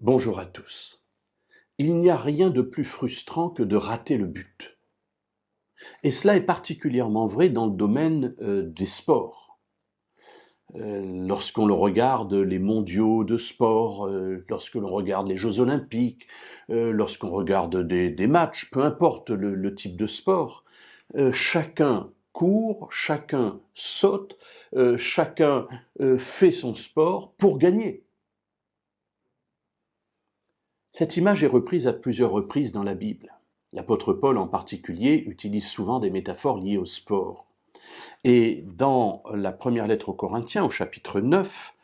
Bonjour à tous. Il n'y a rien de plus frustrant que de rater le but. Et cela est particulièrement vrai dans le domaine des sports. Lorsqu'on le regarde les mondiaux de sport, lorsque l'on regarde les Jeux olympiques, lorsqu'on regarde des matchs, peu importe le type de sport, chacun court, chacun saute, chacun fait son sport pour gagner. Cette image est reprise à plusieurs reprises dans la Bible. L'apôtre Paul en particulier utilise souvent des métaphores liées au sport. Et dans la première lettre aux Corinthiens, au chapitre 9,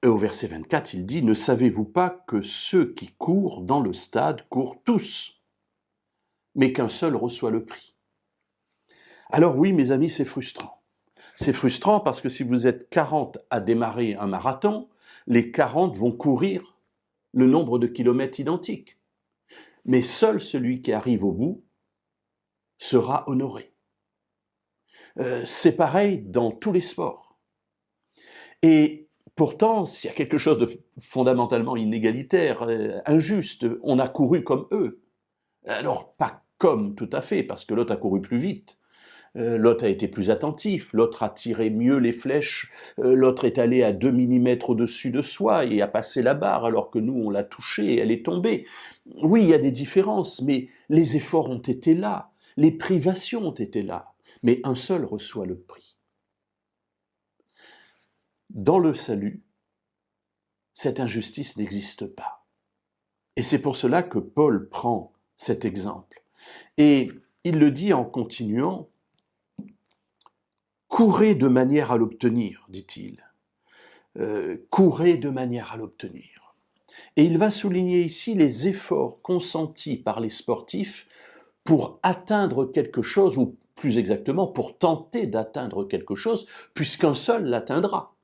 au verset 24, il dit « Ne savez-vous pas que ceux qui courent dans le stade courent tous, mais qu'un seul reçoit le prix ?» Alors oui, mes amis, c'est frustrant. C'est frustrant parce que si vous êtes 40 à démarrer un marathon, les 40 vont courir le nombre de kilomètres identiques. Mais seul celui qui arrive au bout sera honoré. C'est pareil dans tous les sports. Et pourtant, s'il y a quelque chose de fondamentalement inégalitaire, injuste, on a couru comme eux. Alors, pas comme tout à fait, parce que l'autre a couru plus vite. L'autre a été plus attentif, l'autre a tiré mieux les flèches, l'autre est allé à 2 millimètres au-dessus de soi et a passé la barre alors que nous on l'a touchée et elle est tombée. Oui, il y a des différences, mais les efforts ont été là, les privations ont été là, mais un seul reçoit le prix. Dans le salut, cette injustice n'existe pas. Et c'est pour cela que Paul prend cet exemple. Et il le dit en continuant, « Courez de manière à l'obtenir », dit-il. Courez de manière à l'obtenir. Et il va souligner ici les efforts consentis par les sportifs pour atteindre quelque chose, ou plus exactement pour tenter d'atteindre quelque chose, puisqu'un seul l'atteindra.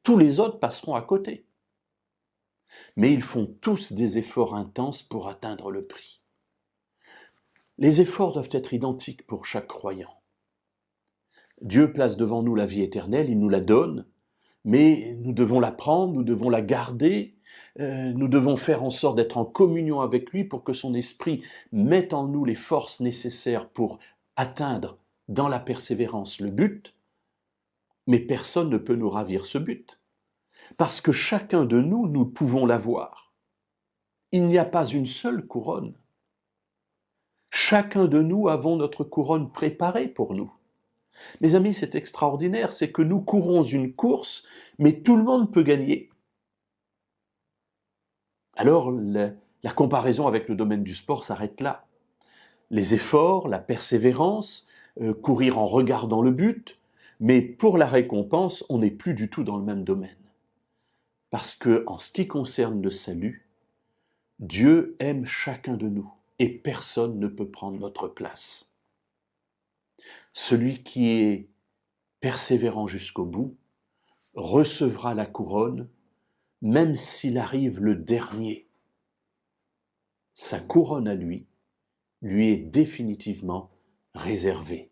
Tous les autres passeront à côté. Mais ils font tous des efforts intenses pour atteindre le prix. Les efforts doivent être identiques pour chaque croyant. Dieu place devant nous la vie éternelle, il nous la donne, mais nous devons la prendre, nous devons la garder, nous devons faire en sorte d'être en communion avec lui pour que son esprit mette en nous les forces nécessaires pour atteindre dans la persévérance le but, mais personne ne peut nous ravir ce but, parce que chacun de nous, nous pouvons l'avoir. Il n'y a pas une seule couronne. Chacun de nous avons notre couronne préparée pour nous. Mes amis, c'est extraordinaire, c'est que nous courons une course, mais tout le monde peut gagner. Alors, la comparaison avec le domaine du sport s'arrête là. Les efforts, la persévérance, courir en regardant le but, mais pour la récompense, on n'est plus du tout dans le même domaine. Parce que, en ce qui concerne le salut, Dieu aime chacun de nous et personne ne peut prendre notre place. Celui qui est persévérant jusqu'au bout recevra la couronne, même s'il arrive le dernier. Sa couronne à lui est définitivement réservée.